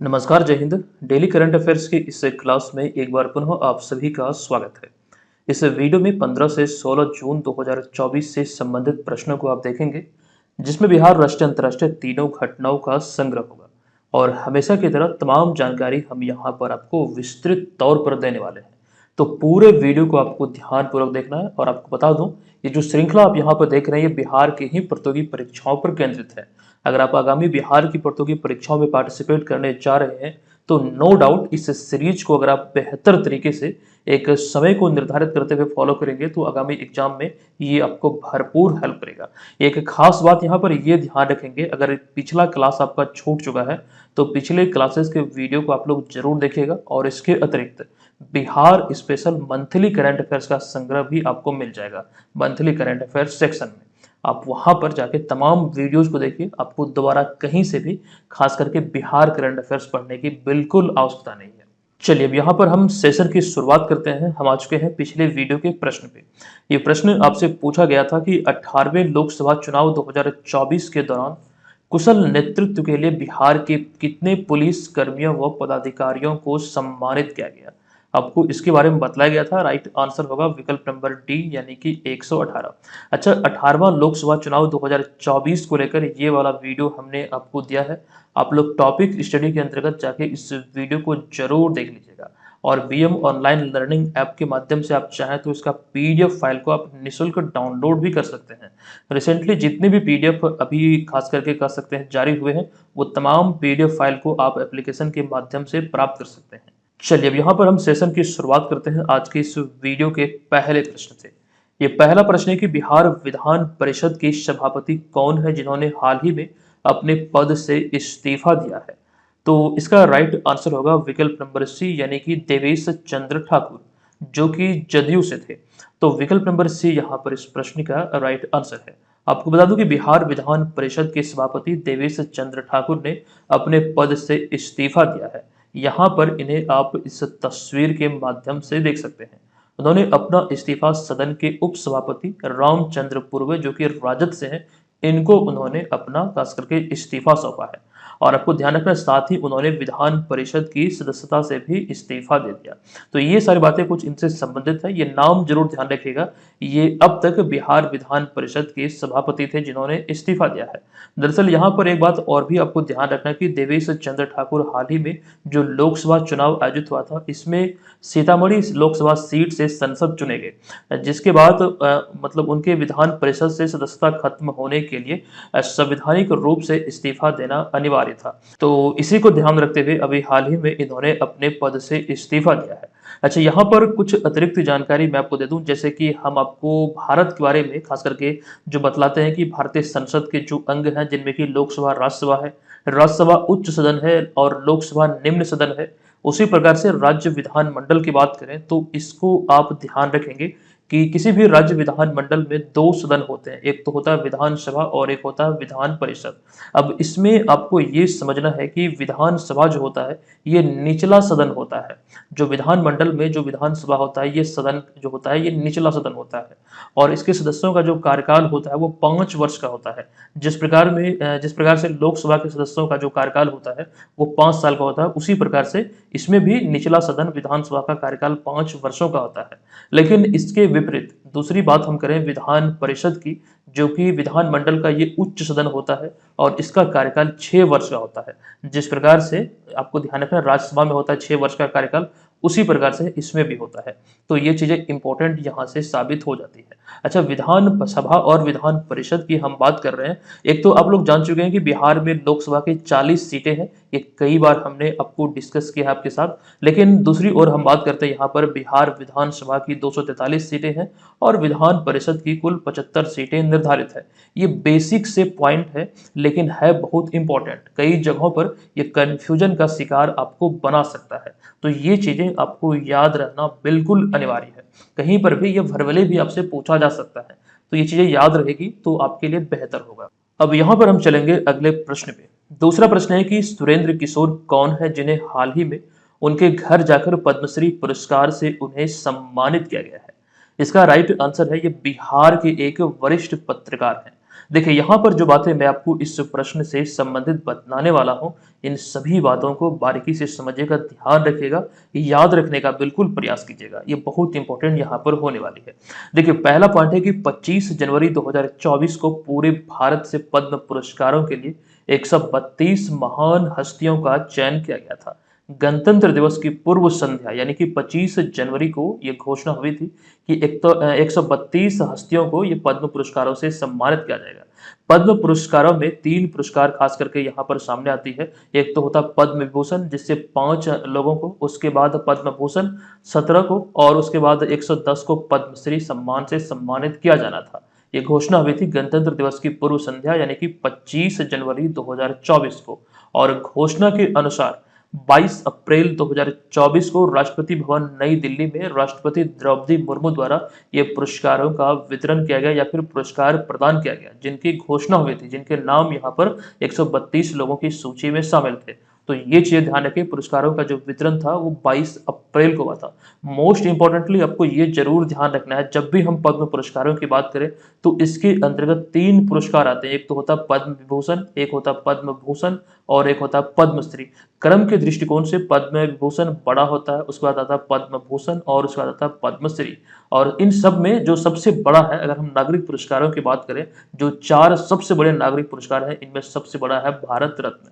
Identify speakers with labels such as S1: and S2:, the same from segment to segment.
S1: नमस्कार, जय Hind. Daily current affairs की इस क्लास में एक बार पुनः आप सभी का स्वागत है। इस वीडियो में 15 से 16 जून 2024 से संबंधित प्रश्नों को आप देखेंगे, जिसमें बिहार राष्ट्रीय अंतर्राष्ट्रीय तीनों घटनाओं का संग्रह होगा। और हमेशा की तरह तमाम जानकारी हम यहाँ पर आपको विस्तृत तौर पर देने वाले हैं। तो पूरे वीडियो को आपको ध्यानपूर्वक देखना है। और आपको बता दूं, ये जो श्रृंखला आप यहाँ पर देख रहे हैं, ये बिहार की ही प्रतियोगी परीक्षाओं पर केंद्रित है। अगर आप आगामी बिहार की प्रतियोगी परीक्षाओं में पार्टिसिपेट करने जा रहे हैं, तो नो डाउट इस सीरीज को अगर आप बेहतर तरीके से एक समय को निर्धारित करते हुए फॉलो करेंगे, तो आगामी एग्जाम में ये आपको भरपूर हेल्प करेगा। एक खास बात यहाँ पर ये ध्यान रखेंगे, अगर पिछला क्लास आपका छूट चुका है तो पिछले क्लासेस के वीडियो को आप लोग जरूर देखिएगा। और इसके अतिरिक्त Bihar special monthly current affairs का संग्रह भी आपको मिल जाएगा मंथली करंट अफेयर्स सेक्शन में। आप वहां पर जाके तमाम वीडियोस को देखिए, आपको दोबारा कहीं से भी खास करके बिहार करंट अफेयर्स पढ़ने की बिल्कुल आवश्यकता नहीं है। चलिए, अब यहाँ पर हम सेशन की शुरुआत करते हैं। हम आ चुके हैं पिछले वीडियो के प्रश्न पे। ये प्रश्न आपसे पूछा गया था कि 18वें लोकसभा चुनाव 2024 के दौरान कुशल नेतृत्व के लिए बिहार के कितने पुलिस कर्मियों व पदाधिकारियों को सम्मानित किया गया। आपको इसके बारे में बतलाया गया था। राइट आंसर होगा विकल्प नंबर डी, यानी कि 118। अच्छा, 18वां लोकसभा चुनाव 2024 को लेकर ये वाला वीडियो हमने आपको दिया है। आप लोग टॉपिक स्टडी के अंतर्गत जाके इस वीडियो को जरूर देख लीजिएगा। और बीएम ऑनलाइन लर्निंग ऐप के माध्यम से आप चाहें तो इसका पीडीएफ फाइल को आप निःशुल्क डाउनलोड भी कर सकते हैं। रिसेंटली जितने भी पीडीएफ अभी खास करके कर सकते हैं जारी हुए हैं, वो तमाम पीडीएफ फाइल को आप एप्लीकेशन के माध्यम से प्राप्त कर सकते हैं। चलिए, अब यहाँ पर हम सेशन की शुरुआत करते हैं आज के इस वीडियो के पहले प्रश्न से। ये पहला प्रश्न है कि बिहार विधान परिषद के सभापति कौन है जिन्होंने हाल ही में अपने पद से इस्तीफा दिया है। तो इसका राइट आंसर होगा विकल्प नंबर सी, यानी कि देवेश चंद्र ठाकुर, जो कि जदयू से थे। तो विकल्प नंबर सी यहाँ पर इस प्रश्न का राइट आंसर है। आपको बता दूं कि बिहार विधान परिषद के सभापति देवेश चंद्र ठाकुर ने अपने पद से इस्तीफा दिया है। यहाँ पर इन्हें आप इस तस्वीर के माध्यम से देख सकते हैं। उन्होंने अपना इस्तीफा सदन के उप सभापति रामचंद्र पूर्वे, जो कि राजद से हैं, इनको उन्होंने अपना खास करके इस्तीफा सौंपा है। और आपको ध्यान रखना, साथ ही उन्होंने विधान परिषद की सदस्यता से भी इस्तीफा दे दिया। तो ये सारी बातें कुछ इनसे संबंधित है। ये नाम जरूर ध्यान रखिएगा। ये अब तक बिहार विधान परिषद के सभापति थे जिन्होंने इस्तीफा दिया है। दरअसल यहाँ पर एक बात और भी आपको ध्यान रखना कि देवेश चंद्र ठाकुर हाल ही में जो लोकसभा चुनाव आयोजित हुआ था, इसमें सीतामढ़ी लोकसभा सीट से सांसद चुने गए, जिसके बाद मतलब उनके विधान परिषद से सदस्यता खत्म होने के लिए संवैधानिक रूप से इस्तीफा देना अनिवार्य था। तो इसी को ध्यान रखते हुए अभी हाल ही में इन्होंने अपने पद से इस्तीफा दिया है। अच्छा, यहाँ पर कुछ अतिरिक्त जानकारी मैं आपको दे दूं, जैसे कि हम आपको भारत के बारे में खास करके जो बतलाते हैं कि भारतीय संसद के जो अंग हैं, जिनमें कि लोकसभा राज्यसभा है, राज्यसभा उच्च सदन है और लोकसभा निम्न सदन है। उसी प्रकार से राज्य विधानमंडल की बात करें तो इसको आप ध्यान रखेंगे कि किसी भी राज्य विधानमंडल में दो सदन होते हैं, एक तो होता है विधानसभा और एक होता है विधान परिषद। अब इसमें आपको ये समझना है कि विधानसभा जो होता है ये निचला सदन होता है। जो विधानमंडल में जो विधानसभा होता है, ये सदन जो होता है ये निचला सदन होता है। और इसके सदस्यों का जो कार्यकाल होता है वो 5 वर्ष का होता है। जिस प्रकार से लोकसभा के सदस्यों का जो कार्यकाल होता है वो 5 साल का होता है, उसी प्रकार से इसमें भी निचला सदन विधानसभा का कार्यकाल 5 वर्षों का होता है। लेकिन इसके विपरीत दूसरी बात हम करें विधान परिषद की, जो कि विधानमंडल का ये उच्च सदन होता है और इसका कार्यकाल 6 वर्ष का होता है। जिस प्रकार से आपको ध्यान रखना राज्यसभा में होता है 6 वर्ष का कार्यकाल, उसी प्रकार से इसमें भी होता है। तो ये चीजें इंपॉर्टेंट यहाँ से साबित हो जाती है। अच्छा, विधान सभा और विधान परिषद की हम बात कर रहे हैं। एक तो आप लोग जान चुके हैं कि बिहार में लोकसभा की 40 सीटें हैं, ये कई बार हमने आपको डिस्कस किया है आपके साथ। लेकिन दूसरी ओर हम बात करते हैं यहाँ पर बिहार विधानसभा की 243 सीटें हैं और विधान परिषद की कुल 75 सीटें निर्धारित है। ये बेसिक से पॉइंट है, लेकिन है बहुत इंपॉर्टेंट। कई जगहों पर ये कंफ्यूजन का शिकार आपको बना सकता है। तो ये चीजें आपको याद रखना बिल्कुल अनिवार्य है। कहीं पर भी ये भरवले भी आपसे पूछा जा सकता है, तो ये चीजें याद रहेगी तो आपके लिए बेहतर होगा। अब यहाँ पर हम चलेंगे अगले प्रश्न पे। दूसरा प्रश्न है कि सुरेंद्र किशोर कौन है जिन्हें हाल ही में उनके घर जाकर पद्मश्री पुरस्कार से उन्हें सम्मानित किया गया है। इसका राइट आंसर है ये बिहार के एक वरिष्ठ पत्रकार हैं देखिए यहाँ पर जो बातें मैं आपको इस प्रश्न से संबंधित बताने वाला हूँ, इन सभी बातों को बारीकी से समझिएगा, ध्यान रखिएगा, याद रखने का बिल्कुल प्रयास कीजिएगा। ये बहुत इंपॉर्टेंट यहाँ पर होने वाली है। देखिए पहला पॉइंट है कि 25 जनवरी 2024 को पूरे भारत से पद्म पुरस्कारों के लिए 132 महान हस्तियों का चयन किया गया था। गणतंत्र दिवस की पूर्व संध्या यानी कि 25 जनवरी को ये घोषणा हुई थी कि 132 हस्तियों को ये पद्म पुरस्कारों से सम्मानित किया जाएगा। पद्म पुरस्कारों में 3 पुरस्कार खास करके यहाँ पर सामने आती है। एक तो होता पद्म विभूषण जिससे 5 लोगों को, उसके बाद पद्म भूषण 17 को और उसके बाद 110 को पद्मश्री सम्मान से सम्मानित किया जाना था। ये घोषणा हुई थी गणतंत्र दिवस की पूर्व संध्या यानी कि 25 जनवरी 2024 को, और घोषणा के अनुसार 22 अप्रैल 2024 को राष्ट्रपति भवन नई दिल्ली में राष्ट्रपति द्रौपदी मुर्मू द्वारा ये पुरस्कारों का वितरण किया गया या फिर पुरस्कार प्रदान किया गया, जिनकी घोषणा हुई थी, जिनके नाम यहाँ पर 132 लोगों की सूची में शामिल थे। तो ये चीजें ध्यान रखें, पुरस्कारों का जो वितरण था वो 22 अप्रैल को हुआ था। मोस्ट इंपॉर्टेंटली आपको ये जरूर ध्यान रखना है, जब भी हम पद्म पुरस्कारों की बात करें तो इसके अंतर्गत 3 पुरस्कार आते हैं। एक तो होता पद्म विभूषण, एक होता पद्म भूषण और एक होता पद्मश्री। क्रम के दृष्टिकोण से पद्म विभूषण बड़ा होता है, उसके बाद आता है पद्म भूषण और उसके बाद आता है पद्मश्री। और इन सब में जो सबसे बड़ा है, अगर हम नागरिक पुरस्कारों की बात करें, जो 4 सबसे बड़े नागरिक पुरस्कार हैं, इनमें सबसे बड़ा है भारत रत्न।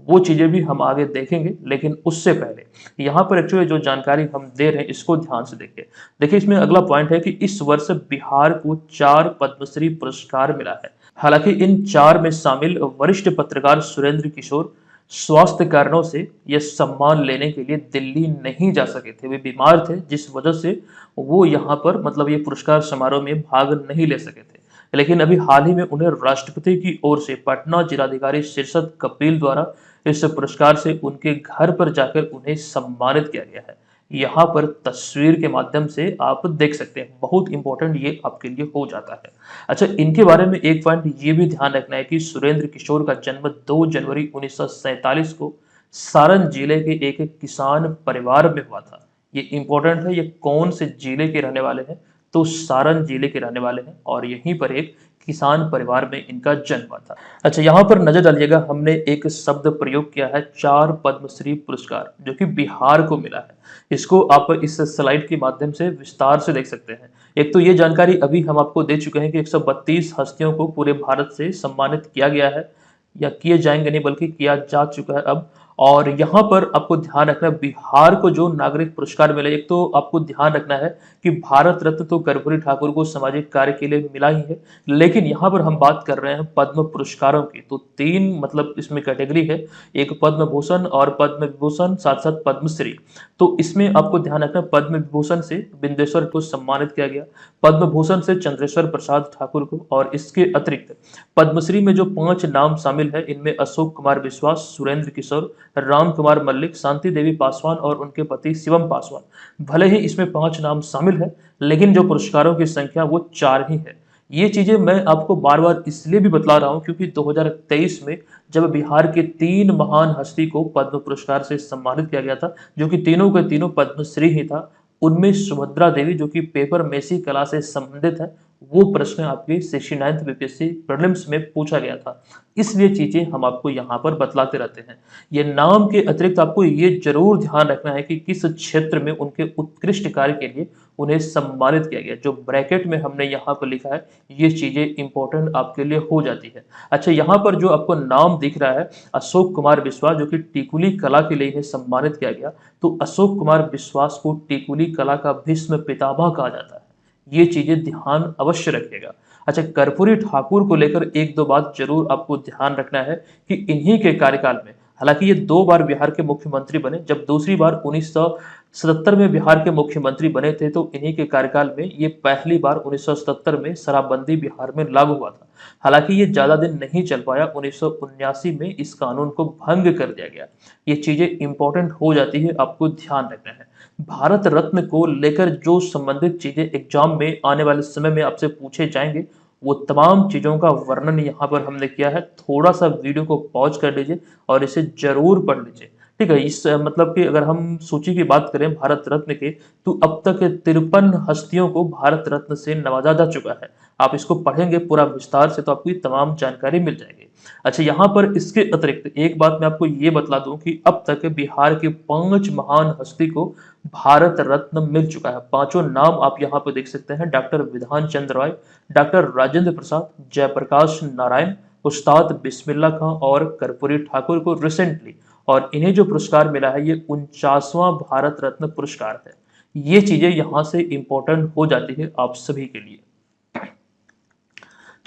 S1: वो चीजें भी हम आगे देखेंगे, लेकिन उससे पहले यहाँ पर एक्चुअली जो जानकारी हम दे रहे हैं इसको ध्यान से देखिए। देखिए इसमें अगला पॉइंट है कि इस वर्ष बिहार को 4 पद्मश्री पुरस्कार मिला है। हालांकि इन 4 में शामिल वरिष्ठ पत्रकार सुरेंद्र किशोर स्वास्थ्य कारणों से यह सम्मान लेने के लिए दिल्ली नहीं जा सके थे। वे बीमार थे, जिस वजह से वो यहाँ पर मतलब ये पुरस्कार समारोह में भाग नहीं ले सके थे। लेकिन अभी हाल ही में उन्हें राष्ट्रपति की ओर से पटना जिलाधिकारी शीर्षद कपिल द्वारा इस पुरस्कार से उनके घर पर जाकर उन्हें सम्मानित किया गया है। यहाँ पर तस्वीर के माध्यम से आप देख सकते हैं, बहुत इंपॉर्टेंट ये आपके लिए हो जाता है। अच्छा, इनके बारे में एक पॉइंट ये भी ध्यान रखना है कि सुरेंद्र किशोर का जन्म 2 जनवरी 1947 को सारण जिले के एक किसान परिवार में हुआ था। ये इंपॉर्टेंट है, ये कौन से जिले के रहने वाले हैं, तो सारण जिले के रहने वाले हैं और यहीं पर एक किसान परिवार में इनका जन्म हुआ था। अच्छा, यहाँ पर नजर डालिएगा, हमने एक शब्द प्रयोग किया है 4 पद्मश्री पुरस्कार जो कि बिहार को मिला है। इसको आप इस स्लाइड के माध्यम से विस्तार से देख सकते हैं। एक तो ये जानकारी अभी हम आपको दे चुके हैं कि 132 हस्तियों को पूरे भारत से सम्मानित किया गया है, या किए जाएंगे नहीं बल्कि किया जा चुका है अब। और यहाँ पर आपको ध्यान रखना है, बिहार को जो नागरिक पुरस्कार मिले, एक तो आपको ध्यान रखना है कि भारत रत्न तो कर्पूरी ठाकुर को सामाजिक कार्य के लिए मिला ही है, लेकिन यहाँ पर हम बात कर रहे हैं पद्म पुरस्कारों की, तो 3 मतलब इसमें कैटेगरी है, एक पद्म भूषण और पद्म विभूषण, साथ साथ पद्मश्री। तो इसमें आपको ध्यान रखना है, पद्म विभूषण से बिंदेश्वर को सम्मानित किया गया, पद्म भूषण से चंद्रेश्वर प्रसाद ठाकुर को, और इसके अतिरिक्त पद्मश्री में जो 5 नाम शामिल है, इनमें अशोक कुमार विश्वास, सुरेंद्र किशोर, राम कुमार मल्लिक, शांति देवी पासवान और उनके पति शिवम पासवान। भले ही इसमें 5 नाम शामिल है, लेकिन जो पुरस्कारों की संख्या वो 4 ही है। ये चीजें मैं आपको बार बार इसलिए भी बतला रहा हूं क्योंकि 2023 में जब बिहार के 3 महान हस्ती को पद्म पुरस्कार से सम्मानित किया गया था, जो कि तीनों के तीनों पद्मश्री ही था, उनमें सुभद्रा देवी जो कि पेपर मेसी कला से संबंधित है, वो प्रश्न आपके 69th बीपीएससी प्रीलिम्स में पूछा गया था। इसलिए चीजें हम आपको यहाँ पर बतलाते रहते हैं। ये नाम के अतिरिक्त आपको ये जरूर ध्यान रखना है कि किस क्षेत्र में उनके उत्कृष्ट कार्य के लिए उन्हें सम्मानित किया गया। जो ब्रैकेट में हमने यहाँ पर लिखा है, ये चीजें इंपॉर्टेंट आपके लिए हो जाती है। अच्छा, यहाँ पर जो आपको नाम दिख रहा है अशोक कुमार विश्वास, जो कि टिकुली कला के लिए सम्मानित किया गया, तो अशोक कुमार विश्वास को टिकुली कला का भीष्म पितामह कहा जाता है। ये चीजें ध्यान अवश्य रखिएगा। अच्छा, कर्पूरी ठाकुर को लेकर 1-2 बात जरूर आपको ध्यान रखना है कि इन्हीं के कार्यकाल में, हालांकि ये 2 बार बिहार के मुख्यमंत्री बने, जब दूसरी बार 1977 में बिहार के मुख्यमंत्री बने थे, तो इन्हीं के कार्यकाल में ये पहली बार 1977 में शराबबंदी बिहार में लागू हुआ था। हालांकि ये ज्यादा दिन नहीं चल पाया, 1979 में इस कानून को भंग कर दिया गया। ये चीजें इंपॉर्टेंट हो जाती है, आपको ध्यान रखना है। भारत रत्न को लेकर जो संबंधित चीजें एग्जाम में आने वाले समय में आपसे पूछे जाएंगे, वो तमाम चीजों का वर्णन यहाँ पर हमने किया है। थोड़ा सा वीडियो को पॉज कर लीजिए और इसे जरूर पढ़ लीजिए, ठीक है, इस मतलब कि अगर हम सूची की बात करें भारत रत्न के, तो अब तक 53 हस्तियों को भारत रत्न से नवाजा जा चुका है। आप इसको पढ़ेंगे पूरा विस्तार से तो आपको ये तमाम जानकारी मिल जाएगी। अच्छा, यहाँ पर इसके अतिरिक्त एक बात मैं आपको ये बतला दूं कि अब तक बिहार के 5 महान हस्ती को भारत रत्न मिल चुका है। पांचों नाम आप यहाँ पर देख सकते हैं: डॉक्टर विधान चंद्र राय, डॉक्टर राजेंद्र प्रसाद, जयप्रकाश नारायण, उस्ताद बिस्मिल्लाह खां और कर्पूरी ठाकुर को रिसेंटली। और इन्हें जो पुरस्कार मिला है ये 49वां भारत रत्न पुरस्कार है। ये चीजें यहाँ से इंपॉर्टेंट हो जाती है आप सभी के लिए।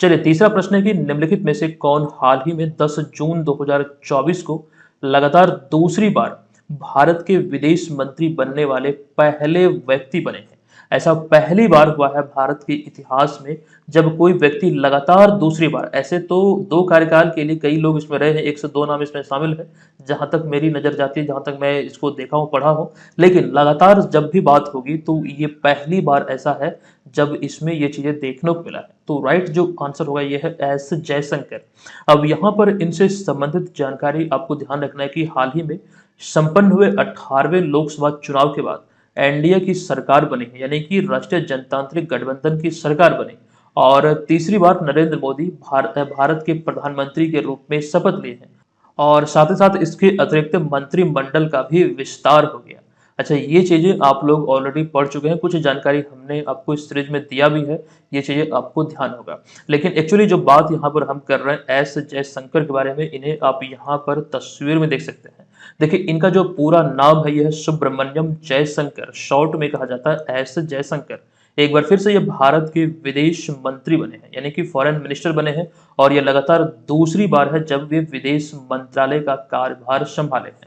S1: चलिए, तीसरा प्रश्न है कि निम्नलिखित में से कौन हाल ही में 10 जून 2024 को लगातार दूसरी बार भारत के विदेश मंत्री बनने वाले पहले व्यक्ति बने हैं। ऐसा पहली बार हुआ है भारत के इतिहास में जब कोई व्यक्ति लगातार दूसरी बार, ऐसे तो 2 कार्यकाल के लिए कई लोग इसमें रहे हैं, 1 से 2 नाम इसमें शामिल है जहां तक मेरी नजर जाती है, जहां तक मैं इसको देखा हूं पढ़ा हूं, लेकिन लगातार जब भी बात होगी तो ये पहली बार ऐसा है जब इसमें ये चीजें देखने को मिला है। तो राइट जो आंसर होगा ये है एस जयशंकर। अब यहाँ पर इनसे संबंधित जानकारी आपको ध्यान रखना है कि हाल ही में संपन्न हुए 18वें लोकसभा चुनाव के बाद एनडीए की सरकार बनी है, यानी कि राष्ट्रीय जनतांत्रिक गठबंधन की सरकार बनी और तीसरी बार नरेंद्र मोदी भारत के प्रधानमंत्री के रूप में शपथ लिए हैं और साथ ही साथ इसके अतिरिक्त मंत्रिमंडल का भी विस्तार हो गया। अच्छा, ये चीजें आप लोग ऑलरेडी पढ़ चुके हैं, कुछ जानकारी हमने आपको इस सीरीज में दिया भी है, ये चीजें आपको ध्यान होगा। लेकिन एक्चुअली जो बात यहाँ पर हम कर रहे हैं एस जयशंकर के बारे में, इन्हें आप यहाँ पर तस्वीर में देख सकते हैं। देखिए, इनका जो पूरा नाम है यह है सुब्रमण्यम जयशंकर, शॉर्ट में कहा जाता है एस जयशंकर। एक बार फिर से ये भारत के विदेश मंत्री बने हैं, यानी कि फॉरेन मिनिस्टर बने हैं और यह लगातार दूसरी बार है जब वे विदेश मंत्रालय का कार्यभार संभाले हैं।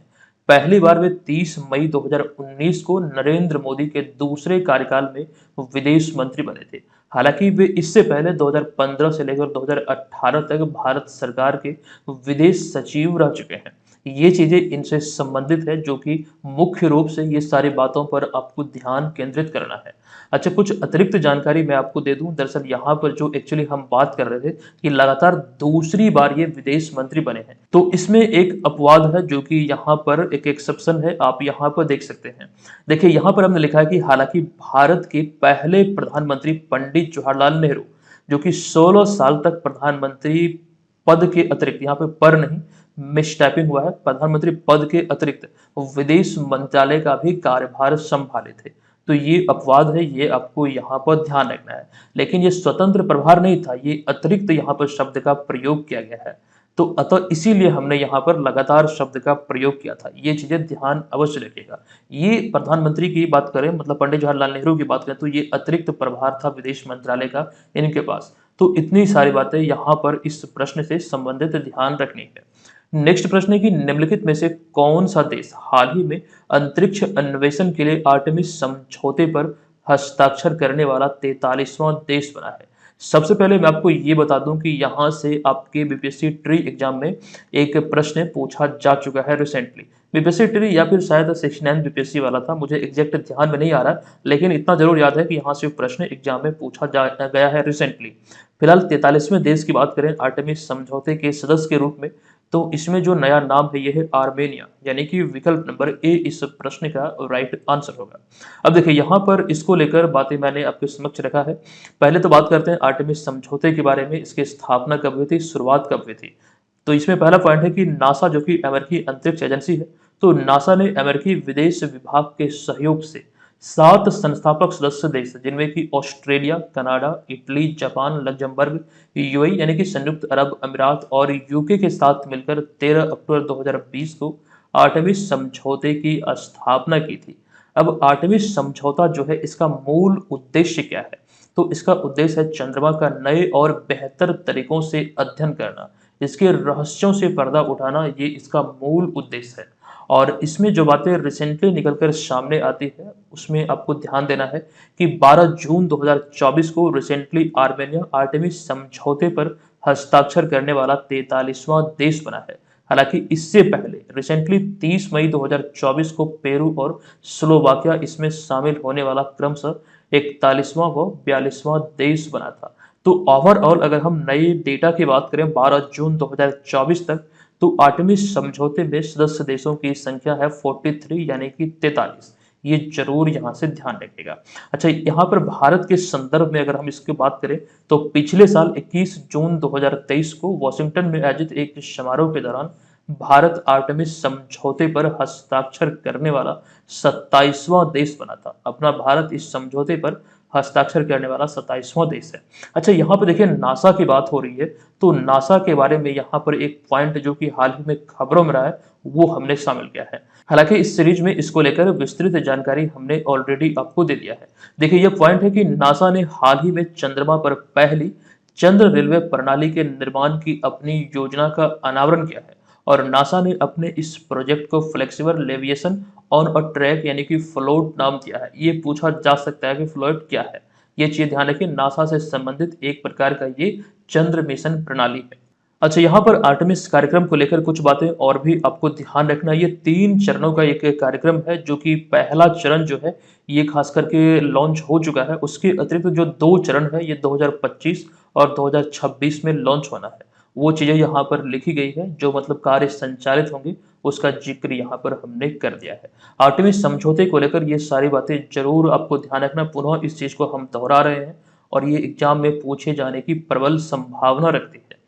S1: पहली बार वे 30 मई 2019 को नरेंद्र मोदी के दूसरे कार्यकाल में विदेश मंत्री बने थे। हालांकि वे इससे पहले 2015 से लेकर 2018 तक भारत सरकार के विदेश सचिव रह चुके हैं। ये चीजें इनसे संबंधित है जो कि मुख्य रूप से ये सारी बातों पर आपको ध्यान केंद्रित करना है। अच्छा, कुछ अतिरिक्त जानकारी मैं आपको दे दूं। दरअसल यहाँ पर जो एक्चुअली हम बात कर रहे थे कि लगातार दूसरी बार ये विदेश मंत्री बने हैं, तो इसमें एक अपवाद है जो कि यहाँ पर एक एक्सेप्शन है, आप यहाँ पर देख सकते हैं। देखिए, यहाँ पर हमने लिखा है कि हालांकि भारत के पहले प्रधानमंत्री पंडित जवाहरलाल नेहरू, जो कि 16 साल तक प्रधानमंत्री पद के अतिरिक्त, यहाँ पे पर नहीं मिस टाइपिंग हुआ है, प्रधानमंत्री पद के अतिरिक्त विदेश मंत्रालय का भी कार्यभार संभाले थे। तो ये अपवाद है, ये आपको यहाँ पर ध्यान रखना है। लेकिन ये स्वतंत्र प्रभार नहीं था, ये अतिरिक्त यहाँ पर शब्द का प्रयोग किया गया है। तो अतः इसीलिए हमने यहाँ पर लगातार शब्द का प्रयोग किया था। ये चीजें ध्यान अवश्य रखिएगा। ये प्रधानमंत्री की बात करें, मतलब पंडित जवाहरलाल नेहरू की बात करें, तो ये अतिरिक्त प्रभार था विदेश मंत्रालय का इनके पास। तो इतनी सारी बातें यहाँ पर इस प्रश्न से संबंधित ध्यान रखनी है। नेक्स्ट प्रश्न है कि निम्नलिखित में से कौन सा देश हाल ही में अंतरिक्ष अन्वेषण के लिए आर्टेमिस समझौते पर हस्ताक्षर करने वाला 43वां देश बना है? सबसे पहले मैं आपको ये बता दूं कि यहाँ से आपके बीपीएससी ट्री एग्जाम में एक प्रश्न पूछा जा चुका है रिसेंटली। बीपीएससी ट्री या फिर शायद 69 बीपीएससी वाला था, मुझे एग्जैक्ट ध्यान में नहीं आ रहा, लेकिन इतना जरूर याद है कि यहाँ से प्रश्न एग्जाम में पूछा गया है रिसेंटली। फिलहाल 43वें देश की बात करें आर्टेमिस समझौते के सदस्य के रूप में, तो इसमें जो नया नाम है यह है आर्मेनिया, यानी कि विकल्प नंबर ए इस प्रश्न का राइट आंसर होगा। अब देखिए, यहाँ पर इसको लेकर बातें मैंने आपके समक्ष रखा है। पहले तो बात करते हैं आर्टेमिस समझौते के बारे में, इसकी स्थापना कब हुई थी, शुरुआत कब हुई थी। तो इसमें पहला पॉइंट है कि नासा, जो कि अमेरिकी अंतरिक्ष एजेंसी है, तो नासा ने अमेरिकी विदेश विभाग के सहयोग से 7 संस्थापक सदस्य देश, जिनमें कि Australia, Canada, Italy, Japan, Luxembourg, UAE यानी कि संयुक्त अरब अमीरात और यूके के साथ मिलकर 13 अक्टूबर 2020 को आर्टेमिस समझौते की स्थापना की थी। अब आर्टेमिस समझौता जो है, इसका मूल उद्देश्य क्या है? तो इसका उद्देश्य है चंद्रमा का नए और बेहतर तरीकों से अध्ययन करना, इसके रहस्यों से पर्दा उठाना, ये इसका मूल उद्देश्य है। और इसमें जो बातें रिसेंटली निकलकर सामने आती है उसमें आपको ध्यान देना है कि 12 जून 2024 को रिसेंटली आर्मेनिया आर्टेमिस समझौते पर हस्ताक्षर करने वाला 43वां देश बना है। हालांकि इससे पहले रिसेंटली 30 मई 2024 को पेरू और स्लोवाकिया इसमें शामिल होने वाला क्रमशः 41वां व 42वां देश बना था। तो ओवरऑल अगर हम नए डेटा की बात करें 12 जून 2024 तक, तो आर्टेमिस समझौते में सदस्य देशों की संख्या है 43 यानी कि 43। ये जरूर यहाँ से ध्यान रखिएगा। अच्छा, यहाँ पर भारत के संदर्भ में अगर हम इसकी बात करें तो पिछले साल 21 जून 2023 को वॉशिंगटन में आयोजित एक समारोह के दौरान भारत आर्टेमिस समझौते पर हस्ताक्षर करने वाला 27वां देश बना था। अपना भारत इस समझौते पर हस्ताक्षर करने वाला 27वां देश है। अच्छा, यहाँ पर देखिए नासा की बात हो रही है, तो नासा के बारे में यहाँ पर एक पॉइंट जो कि हाल ही में खबरों में रहा है वो हमने शामिल किया है। हालांकि इस सीरीज में इसको लेकर विस्तृत जानकारी हमने ऑलरेडी आपको दे दिया है। देखिए यह पॉइंट है कि नासा ने हाल ही में चंद्रमा पर पहली चंद्र रेलवे प्रणाली के निर्माण की अपनी योजना का अनावरण किया है और नासा ने अपने इस प्रोजेक्ट को फ्लेक्सिबल लेविएशन ऑन अ ट्रैक यानी कि फ्लोट नाम दिया है। ये पूछा जा सकता है कि फ्लोट क्या है। ये चीज ध्यान रखिए, नासा से संबंधित एक प्रकार का ये चंद्र मिशन प्रणाली है। अच्छा, यहाँ पर आर्टेमिस कार्यक्रम को लेकर कुछ बातें और भी आपको ध्यान रखना। ये 3 चरणों का एक कार्यक्रम है, जो कि पहला चरण जो है ये खास करके लॉन्च हो चुका है। उसके अतिरिक्त जो 2 चरण है ये 2025 और 2026 में लॉन्च होना है। वो चीजें यहाँ पर लिखी गई है, जो मतलब कार्य संचालित होंगे उसका जिक्र यहाँ पर हमने कर दिया है। आर्टेमिस समझौते को लेकर ये सारी बातें जरूर आपको ध्यान रखना। पुनः इस चीज को हम दोहरा रहे हैं और ये एग्जाम में पूछे जाने की प्रबल संभावना रखती है।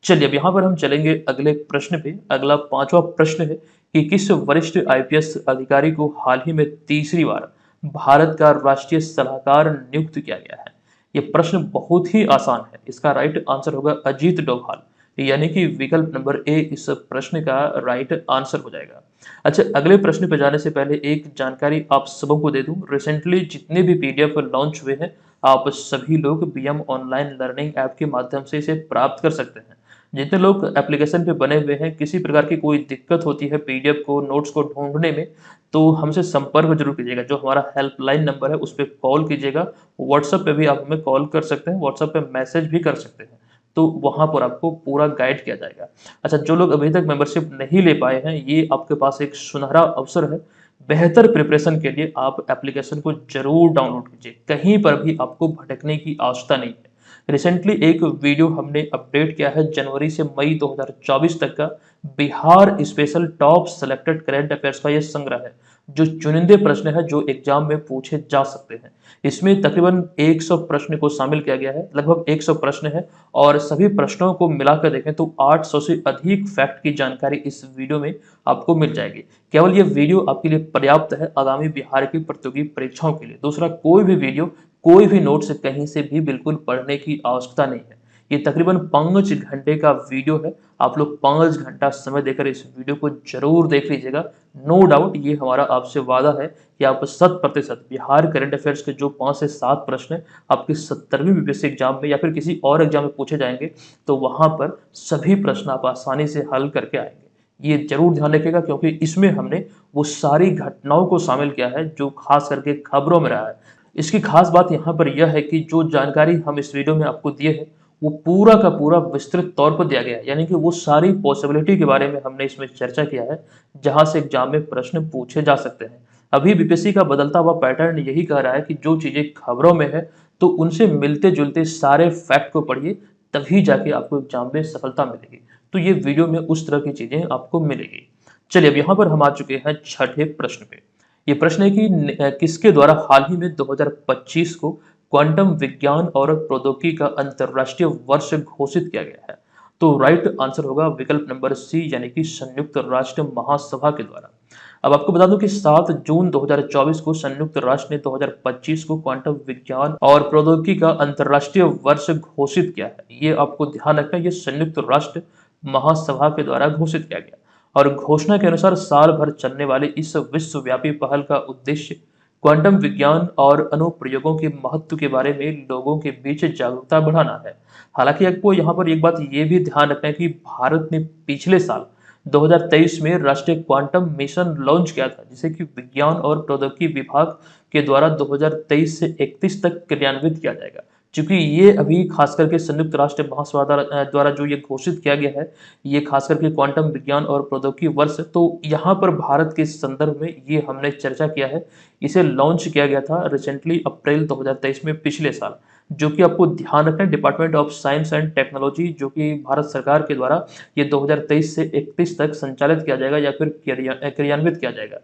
S1: चलिए अब यहाँ पर हम चलेंगे अगले प्रश्न पे। अगला 5वां प्रश्न है कि किस वरिष्ठ आईपीएस अधिकारी को हाल ही में तीसरी बार भारत का राष्ट्रीय सलाहकार नियुक्त किया गया है। ये प्रश्न बहुत ही आसान है। इसका राइट आंसर होगा अजीत डोभाल, यानी कि विकल्प नंबर ए इस प्रश्न का राइट आंसर हो जाएगा। अच्छा, अगले प्रश्न पे जाने से पहले एक जानकारी आप सबों को दे दूं। रिसेंटली जितने भी पीडीएफ लॉन्च हुए हैं आप सभी लोग बीएम ऑनलाइन लर्निंग ऐप के माध्यम से इसे प्राप्त कर सकते हैं। जितने लोग एप्लीकेशन पे बने हुए हैं, किसी प्रकार की कोई दिक्कत होती है पीडीएफ को नोट्स को ढूंढने में, तो हमसे संपर्क जरूर कीजिएगा। जो हमारा हेल्पलाइन नंबर है उस पर कॉल कीजिएगा। व्हाट्सएप पे भी आप हमें कॉल कर सकते हैं, व्हाट्सएप पे मैसेज भी कर सकते हैं, तो वहां पर आपको पूरा गाइड किया जाएगा। अच्छा, जो लोग अभी तक मेंबरशिप नहीं ले पाए हैं, ये आपके पास एक सुनहरा अवसर है। बेहतर प्रिपरेशन के लिए आप एप्लीकेशन को जरूर डाउनलोड कीजिए। कहीं पर भी आपको भटकने की आवश्यकता नहीं है। रिसेंटली एक वीडियो हमने अपडेट किया है, जनवरी से मई 2024 तक का Bihar special top selected current affairs का यह संग्रह है, जो चुनिंदे प्रश्न है जो एग्जाम में पूछे जा सकते हैं। इसमें तकरीबन 100 प्रश्न को शामिल किया गया है, लगभग 100 प्रश्न है और सभी प्रश्नों को मिलाकर देखें तो 800 से अधिक फैक्ट की जानकारी इस वीडियो में आपको मिल जाएगी। केवल ये वीडियो आपके लिए पर्याप्त है आगामी बिहार की प्रतियोगी परीक्षाओं के लिए। दूसरा कोई भी वीडियो, कोई भी नोट्स कहीं से भी बिल्कुल पढ़ने की आवश्यकता नहीं है। ये तकरीबन 5 घंटे का वीडियो है। आप लोग 5 घंटा समय देकर इस वीडियो को जरूर देख लीजिएगा। नो डाउट ये हमारा आपसे वादा है कि आप 100% बिहार करंट अफेयर्स के जो 5 से 7 प्रश्न है आपके 70वीं बीपीएससी एग्जाम में या फिर किसी और एग्जाम में पूछे जाएंगे, तो वहां पर सभी प्रश्न आप आसानी से हल करके आएंगे। ये जरूर ध्यान रखिएगा, क्योंकि इसमें हमने वो सारी घटनाओं को शामिल किया है जो खास करके खबरों में रहा है। इसकी खास बात यहाँ पर यह है कि जो जानकारी हम इस वीडियो में आपको दिए है वो पूरा का पूरा विस्तृत तौर पर दिया गया है, यानी कि वो सारी पॉसिबिलिटी के बारे में हमने इसमें चर्चा किया है जहां से एग्जाम में प्रश्न पूछे जा सकते हैं। अभी बीपीएससी का बदलता हुआ पैटर्न यही कह रहा है कि जो चीजें खबरों में है तो उनसे मिलते जुलते सारे फैक्ट को पढ़िए, तभी जाके आपको एग्जाम में सफलता मिलेगी। तो ये वीडियो में उस तरह की चीजें आपको मिलेगी। चलिए अब यहाँ पर हम आ चुके हैं छठे प्रश्न पे। ये प्रश्न है कि किसके द्वारा हाल ही में 2025 को क्वांटम विज्ञान और प्रौद्योगिकी का अंतरराष्ट्रीय वर्ष घोषित किया गया है। तो राइट आंसर होगा विकल्प नंबर सी, यानी कि संयुक्त राष्ट्र महासभा के द्वारा। अब आपको बता दूं कि 7 जून 2024 को संयुक्त राष्ट्र ने 2025 को क्वांटम विज्ञान और प्रौद्योगिकी का अंतरराष्ट्रीय वर्ष घोषित किया है। ये आपको ध्यान रखना है, ये संयुक्त राष्ट्र महासभा के द्वारा घोषित किया गया और घोषणा के अनुसार साल भर चलने वाले इस विश्वव्यापी पहल का उद्देश्य क्वांटम विज्ञान और अनुप्रयोगों के महत्व के बारे में लोगों के बीच जागरूकता बढ़ाना है। हालांकि आपको यहाँ पर एक बात ये भी ध्यान रखना है कि भारत ने पिछले साल 2023 में राष्ट्रीय क्वांटम मिशन लॉन्च किया था, जिसे कि विज्ञान और प्रौद्योगिकी विभाग के द्वारा 2023 से 31 तक क्रियान्वित किया जाएगा। चूंकि ये अभी खास करके संयुक्त राष्ट्र महासभा द्वारा जो ये घोषित किया गया है, ये खास करके क्वांटम विज्ञान और प्रौद्योगिकी वर्ष, तो यहाँ पर भारत के संदर्भ में ये हमने चर्चा किया है। इसे लॉन्च किया गया था रिसेंटली अप्रैल 2023 में, पिछले साल। जो कि आपको ध्यान रखना है, department of science and technology, जो कि भारत सरकार के द्वारा ये 2023 से 31 तक संचालित किया जाएगा या फिर क्रियान्वित किया जाएगा।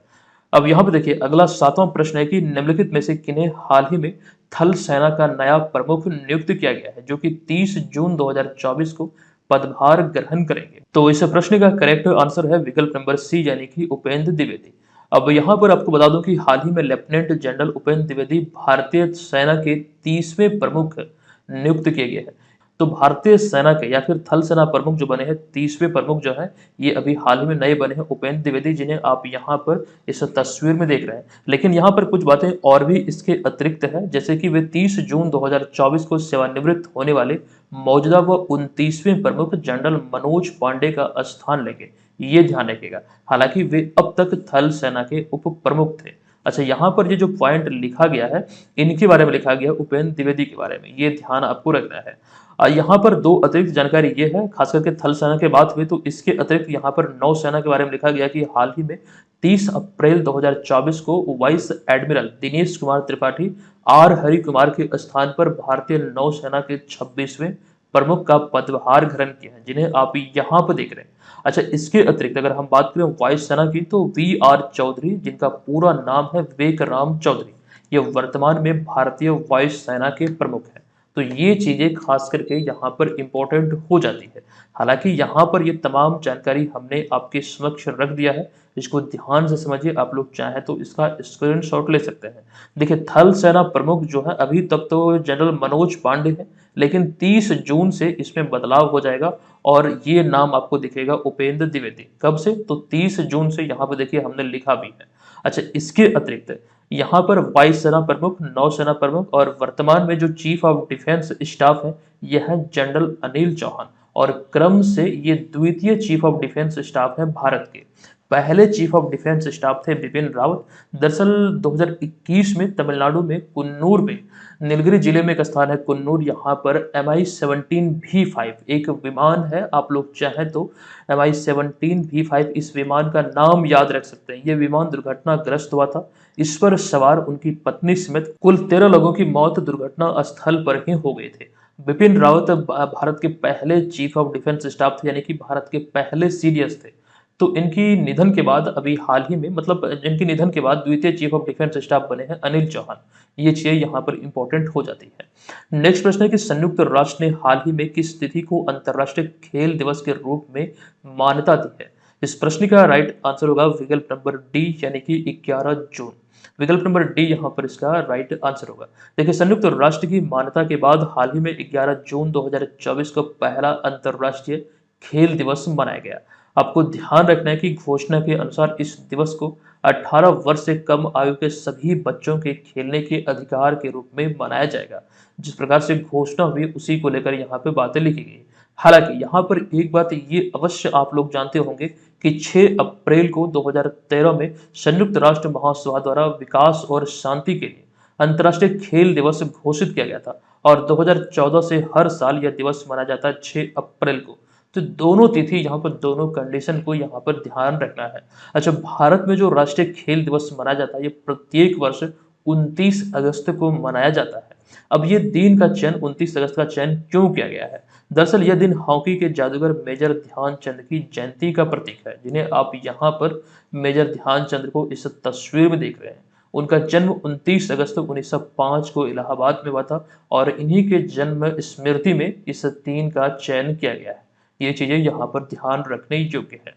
S1: अब यहाँ पे देखिए, अगला 7वां प्रश्न है कि निम्नलिखित में से किन्हें हाल ही में थल सेना का नया प्रमुख नियुक्त किया गया है, जो कि 30 जून 2024 को पदभार ग्रहण करेंगे। तो इस प्रश्न का करेक्ट आंसर है विकल्प नंबर सी, यानी कि उपेंद्र द्विवेदी। अब यहाँ पर आपको बता दूं कि हाल ही में लेफ्टिनेंट जनरल उपेंद्र द्विवेदी भारतीय सेना के 30वें प्रमुख नियुक्त किए गए हैं। तो भारतीय सेना के या फिर थल सेना प्रमुख जो बने हैं, 30वें प्रमुख जो है, ये अभी हाल ही में नए बने हैं उपेंद्र द्विवेदी, जिन्हें आप यहाँ पर इस तस्वीर में देख रहे हैं। लेकिन यहाँ पर कुछ बातें और भी इसके अतिरिक्त है, जैसे कि वे 30 जून 2024 को सेवानिवृत्त होने वाले मौजूदा व 29वें प्रमुख जनरल मनोज पांडे का स्थान लेंगे, ये ध्यान रखिएगा। हालांकि वे अब तक थल सेना के उप प्रमुख थे। अच्छा, यहाँ पर ये जो पॉइंट लिखा गया है, इनके बारे में लिखा गया, उपेंद्र द्विवेदी के बारे में, ये ध्यान आपको रखना है। यहाँ पर दो अतिरिक्त जानकारी ये है, खास करके थल सेना के बात हुई तो इसके अतिरिक्त यहाँ पर नौसेना के बारे में लिखा गया कि हाल ही में 30 अप्रैल 2024 को vice admiral Dinesh Kumar Tripathi R Hari Kumar के स्थान पर भारतीय नौसेना के 26वें प्रमुख का पदभार ग्रहण किया है, जिन्हें आप यहाँ पर देख रहे हैं। अच्छा, इसके अतिरिक्त अगर हम बात करें वायु सेना की, तो वी.आर. चौधरी, जिनका पूरा नाम है विवेक राम चौधरी, ये वर्तमान में भारतीय वायु सेना के प्रमुख हैं। तो ये चीजें खास करके यहाँ पर इंपॉर्टेंट हो जाती है। हालांकि यहाँ पर ये तमाम जानकारी हमने आपके समक्ष रख दिया है, इसको ध्यान से समझिए। आप लोग चाहें तो इसका स्क्रीनशॉट ले सकते हैं। देखिए, थल सेना प्रमुख जो है अभी तक तो जनरल मनोज पांडे है, लेकिन 30 जून से इसमें बदलाव हो जाएगा और ये नाम आपको दिखेगा उपेंद्र द्विवेदी। कब से? तो 30 जून से, यहाँ पे देखिए हमने लिखा भी है। अच्छा, इसके अतिरिक्त यहाँ पर वायु सेना प्रमुख, नौसेना प्रमुख और वर्तमान में जो चीफ ऑफ डिफेंस स्टाफ है, यह है जनरल अनिल चौहान, और क्रम से ये द्वितीय चीफ ऑफ डिफेंस स्टाफ है भारत के। पहले चीफ ऑफ डिफेंस स्टाफ थे बिपिन रावत। दरअसल 2021 में तमिलनाडु में कुन्नूर में, नीलगिरी जिले में एक स्थान है कुन्नूर, यहाँ पर Mi-17V5 एक विमान है। आप लोग चाहें तो Mi-17V5 इस विमान का नाम याद रख सकते हैं। ये विमान दुर्घटनाग्रस्त हुआ था। इस पर सवार उनकी पत्नी समेत कुल 13 लोगों की मौत दुर्घटना स्थल पर ही हो गए थे। बिपिन रावत भारत के पहले चीफ ऑफ डिफेंस स्टाफ थे, यानी कि भारत के पहले सीडीएस थे। तो इनकी निधन के बाद अभी हाल ही में, मतलब इनके निधन के बाद द्वितीय चीफ ऑफ डिफेंस स्टाफ बने हैं अनिल चौहान। ये चीजें यहाँ पर इंपॉर्टेंट हो जाती है। नेक्स्ट प्रश्न है कि संयुक्त राष्ट्र ने हाल ही में किस तिथि को अंतर्राष्ट्रीय खेल दिवस के रूप में मान्यता दी है? इस प्रश्न का राइट आंसर होगा विकल्प नंबर डी, यानी कि 11 जून। विकल्प नंबर डी यहाँ पर इसका राइट आंसर होगा। देखिए, संयुक्त राष्ट्र की मान्यता के बाद हाल ही में 11 जून 2024 को पहला अंतर्राष्ट्रीय खेल दिवस मनाया गया। आपको ध्यान रखना है कि घोषणा के अनुसार इस दिवस को 18 वर्ष से कम आयु के सभी बच्चों के खेलने के अधिकार के रूप में मनाया जाएगा। जिस प्रकार से घोषणा हुई उसी को लेकर यहाँ पे बातें लिखी गई। हालांकि यहाँ पर एक बात ये अवश्य आप लोग जानते होंगे कि 6 अप्रैल को 2013 में संयुक्त राष्ट्र महासभा द्वारा विकास और शांति के लिए अंतर्राष्ट्रीय खेल दिवस घोषित किया गया था, और 2014 से हर साल यह दिवस मनाया जाता है 6 अप्रैल को। तो दोनों तिथि, यहाँ पर दोनों कंडीशन को यहाँ पर ध्यान रखना है। अच्छा, भारत में जो राष्ट्रीय खेल दिवस मनाया जाता है, ये प्रत्येक वर्ष 29 अगस्त को मनाया जाता है। अब ये दिन का चयन 29 अगस्त का चयन क्यों किया गया है? दरअसल यह दिन हॉकी के जादूगर मेजर ध्यानचंद की जयंती का प्रतीक है, जिन्हें आप यहाँ पर मेजर ध्यानचंद को इस तस्वीर में देख रहे हैं। उनका जन्म 29 अगस्त 1905 को इलाहाबाद में हुआ था, और इन्हीं के जन्म स्मृति में इस दिन का चयन किया गया है। ये चीजें यहाँ पर ध्यान रखने योग्य है।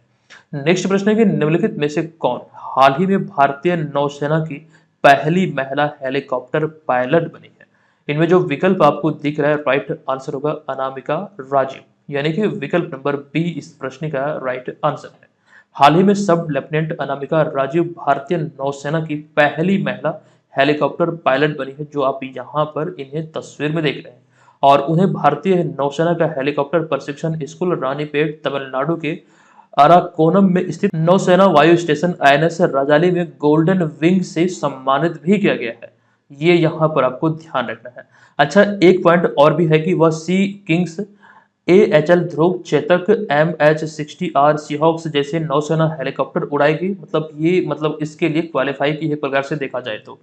S1: नेक्स्ट प्रश्न है कि निम्नलिखित में से कौन हाल ही में भारतीय नौसेना की पहली महिला हेलीकॉप्टर पायलट बनी है? इनमें जो विकल्प आपको दिख रहा है, राइट आंसर होगा अनामिका राजीव, यानी कि विकल्प नंबर बी इस प्रश्न का राइट आंसर है। हाल ही में सब लेफ्टिनेंट अनामिका राजीव भारतीय नौसेना की पहली महिला हेलीकॉप्टर पायलट बनी है, जो आप यहाँ पर इन्हें तस्वीर में देख रहे हैं। और उन्हें भारतीय नौसेना का हेलीकॉप्टर प्रशिक्षण स्कूल रानीपेट तमिलनाडु के अराकोनम में स्थित नौसेना वायु स्टेशन INS राजाली में गोल्डन विंग से सम्मानित भी किया गया है। ये यहाँ पर आपको ध्यान रखना है। अच्छा, एक पॉइंट और भी है कि वह सी किंग्स, AHL ध्रुव, चेतक, MH-60R सीहॉक्स जैसे नौसेना हेलीकॉप्टर उड़ाएगी। मतलब ये मतलब इसके लिए क्वालिफाई की है एक प्रकार से देखा जाए तो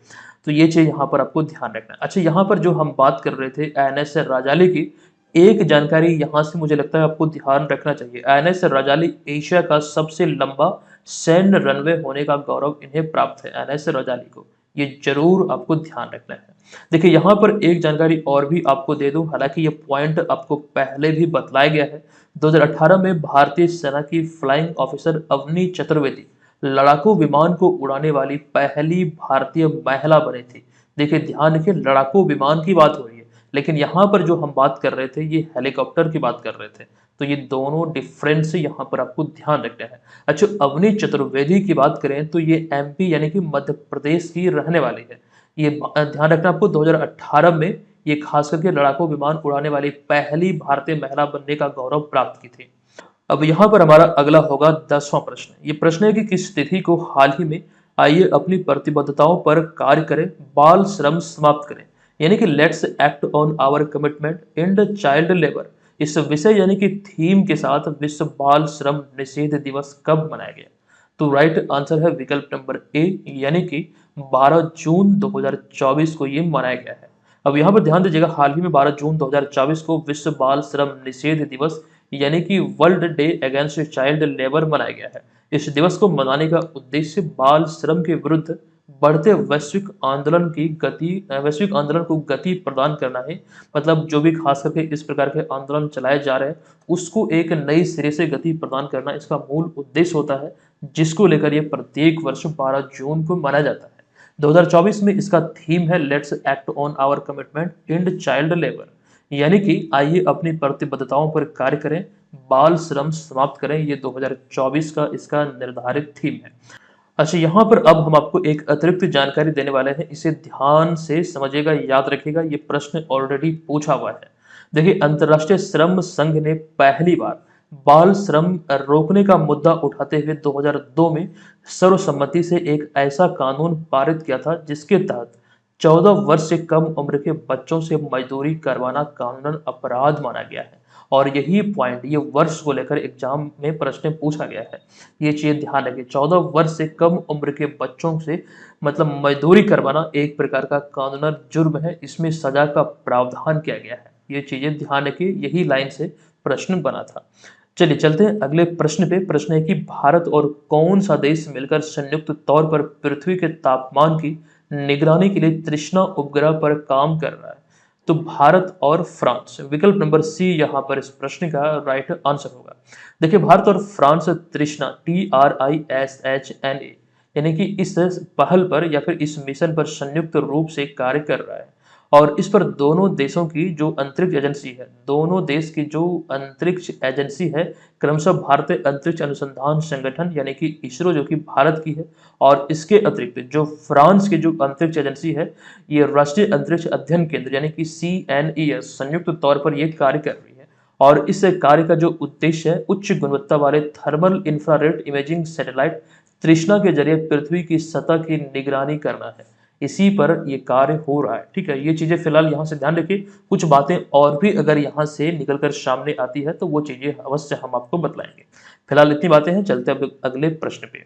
S1: ये चीज़ यहाँ पर आपको ध्यान रखना है। अच्छा, यहाँ पर जो हम बात कर रहे थे INS राजाली की, एक जानकारी यहाँ से मुझे लगता है आपको ध्यान रखना चाहिए। INS राजाली एशिया का सबसे लंबा सैन्य रनवे होने का गौरव इन्हें प्राप्त है, INS राजाली को। ये जरूर आपको ध्यान रखना है। देखिए, यहाँ पर एक जानकारी और भी आपको दे दूं, हालांकि ये पॉइंट आपको पहले भी बतलाया गया है। 2018 में भारतीय सेना की फ्लाइंग ऑफिसर अवनी चतुर्वेदी लड़ाकू विमान को उड़ाने वाली पहली भारतीय महिला बनी थी। देखिए, ध्यान रखिए, लड़ाकू विमान की बात हो रही है, लेकिन यहाँ पर जो हम बात कर रहे थे ये हेलीकॉप्टर की बात कर रहे थे। तो ये दोनों डिफरेंस यहाँ पर आपको ध्यान रखना है। अच्छा, अवनी चतुर्वेदी की बात करें तो ये MP यानी कि मध्य प्रदेश की रहने वाली है। ये ध्यान रखना आपको, 2018 में ये खास करके लड़ाकू विमान उड़ाने वाली पहली भारतीय महिला बनने का गौरव प्राप्त की थी। अब यहाँ पर हमारा अगला होगा 10वां प्रश्न। ये प्रश्न है कि किस तिथि को हाल ही में आइए अपनी प्रतिबद्धताओं पर कार्य करें, बाल श्रम समाप्त करें, यानी कि let's act on our commitment end child labour, इस विषय यानी कि थीम के साथ विश्व बाल श्रम निषेध दिवस कब मनाया गया? तो राइट आंसर है विकल्प नंबर ए, यानी कि 12 जून 2024 को ये मनाया गया है। अब यहाँ पर ध्यान दीजिएगा, हाल ही में 12 जून 2024 को विश्व बाल श्रम निषेध दिवस यानी कि world day against child labour मनाया गया है। इस दिवस को मनाने का उद्देश्य बाल श्रम के विरुद्ध बढ़ते वैश्विक आंदोलन को गति प्रदान करना है। मतलब जो भी खास करके इस प्रकार के आंदोलन चलाए जा रहे हैं उसको एक नई सिरे से गति प्रदान करना इसका मूल उद्देश्य होता है, जिसको लेकर ये प्रत्येक वर्ष 12 जून को मनाया जाता है। 2024 में इसका थीम है let's act on our commitment end child labour, यानी कि आइए अपनी प्रतिबद्धताओं पर कार्य करें, बाल श्रम समाप्त करें। ये 2024 का इसका निर्धारित थीम है। अच्छा, यहाँ पर अब हम आपको एक अतिरिक्त जानकारी देने वाले हैं, इसे ध्यान से समझिएगा, याद रखिएगा, ये प्रश्न ऑलरेडी पूछा हुआ है। देखिए, अंतर्राष्ट्रीय श्रम संघ ने पहली बार बाल श्रम रोकने का मुद्दा उठाते हुए 2002 में सर्वसम्मति से एक ऐसा कानून पारित किया था जिसके तहत 14 वर्ष से कम उम्र के बच्चों से मजदूरी करवाना कानूनन अपराध माना गया है। और यही पॉइंट, ये वर्ष को लेकर एग्जाम में प्रश्न पूछा गया है। ये चीज ध्यान रखिए, 14 वर्ष से कम उम्र के बच्चों से मतलब मजदूरी करवाना एक प्रकार का कानूनन जुर्म है, इसमें सजा का प्रावधान किया गया है। ये चीजें ध्यान रखिए, यही लाइन से प्रश्न बना था। चलिए चलते हैं अगले प्रश्न पे। प्रश्न है कि भारत और कौन सा देश मिलकर संयुक्त तौर पर पृथ्वी के तापमान की निगरानी के लिए तृष्णा उपग्रह पर काम कर रहा है? तो भारत और फ्रांस, विकल्प नंबर सी यहाँ पर इस प्रश्न का राइट आंसर होगा। देखिए, भारत और फ्रांस तृष्णा TRISHNA यानी कि इस पहल पर या फिर इस मिशन पर संयुक्त रूप से कार्य कर रहा है। और इस पर दोनों देशों की जो अंतरिक्ष एजेंसी है, दोनों देश की जो अंतरिक्ष एजेंसी है, क्रमशः भारतीय अंतरिक्ष अनुसंधान संगठन यानी कि इसरो जो कि भारत की है, और इसके अतिरिक्त जो फ्रांस की जो अंतरिक्ष एजेंसी है, ये राष्ट्रीय अंतरिक्ष अध्ययन केंद्र यानी कि CNES, संयुक्त तौर पर यह कार्य कर रही है। और इस कार्य का जो उद्देश्य है, उच्च गुणवत्ता वाले थर्मल इंफ्रारेड इमेजिंग सैटेलाइट तृष्णा के जरिए पृथ्वी की सतह की निगरानी करना है। इसी पर ये कार्य हो रहा है। ठीक है, ये चीजें फिलहाल यहाँ से ध्यान रखिए। कुछ बातें और भी अगर यहाँ से निकलकर सामने आती है तो वो चीजें अवश्य हम आपको बतलाएंगे। फिलहाल इतनी बातें हैं, चलते अब अगले प्रश्न पे।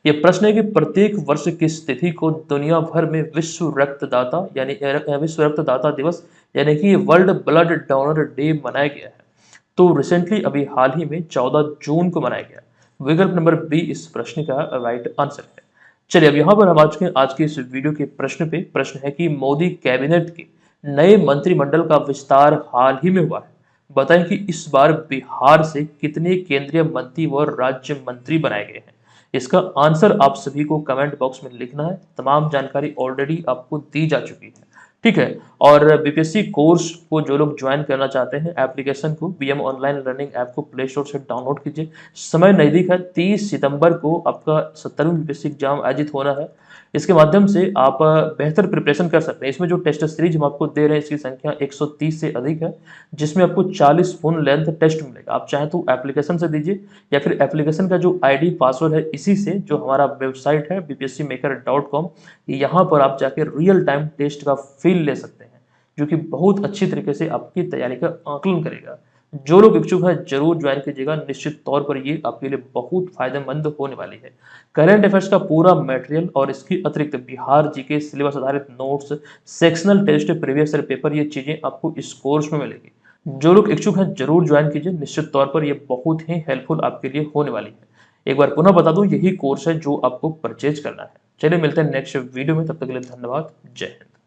S1: ये प्रश्न है कि प्रत्येक वर्ष किस तिथि को दुनिया भर में विश्व रक्तदाता यानी विश्व रक्तदाता दिवस यानी कि वर्ल्ड ब्लड डोनर डे मनाया गया है? तो रिसेंटली अभी हाल ही में 14 जून को मनाया गया। विकल्प नंबर बी इस प्रश्न का राइट आंसर है। चलिए, अब यहाँ पर हम आज के इस वीडियो के प्रश्न पे प्रश्न है कि मोदी कैबिनेट के नए मंत्रिमंडल का विस्तार हाल ही में हुआ है। बताएं कि इस बार बिहार से कितने केंद्रीय मंत्री व राज्य मंत्री बनाए गए हैं? इसका आंसर आप सभी को कमेंट बॉक्स में लिखना है। तमाम जानकारी ऑलरेडी आपको दी जा चुकी है। ठीक है, और BPSC कोर्स को जो लोग ज्वाइन करना चाहते हैं, एप्लीकेशन को BM ऑनलाइन लर्निंग ऐप को प्ले स्टोर से डाउनलोड कीजिए। समय नजदीक है, 30 सितंबर को आपका 70वीं BPSC एग्जाम आयोजित होना है। इसके माध्यम से आप बेहतर प्रिपरेशन कर सकते हैं। इसमें जो टेस्ट सीरीज हम आपको दे रहे हैं इसकी संख्या 130 से अधिक है, जिसमें आपको 40 फुल लेंथ टेस्ट मिलेगा। आप चाहें तो एप्लीकेशन से दीजिए या फिर एप्लीकेशन का जो आईडी पासवर्ड है इसी से, जो हमारा वेबसाइट है bpscmaker.com, यहाँ पर आप जाके रियल टाइम टेस्ट का फील ले सकते हैं, जो कि बहुत अच्छी तरीके से आपकी तैयारी का आकलन करेगा। जो लोग इच्छुक हैं जरूर ज्वाइन कीजिएगा, निश्चित तौर पर ये आपके लिए बहुत फायदेमंद होने वाली है। करंट अफेयर्स का पूरा मटेरियल और इसके अतिरिक्त बिहार जीके सिलेबस आधारित notes, sectional test, previous year paper, ये चीजें आपको इस कोर्स में मिलेगी। जो लोग इच्छुक हैं जरूर ज्वाइन कीजिए, निश्चित तौर पर ये बहुत ही हेल्पफुल आपके लिए होने वाली है। एक बार पुनः बता दूं, यही कोर्स है जो आपको परचेज करना है। चलिए मिलते हैं नेक्स्ट वीडियो में, तब तक के लिए धन्यवाद। जय हिंद।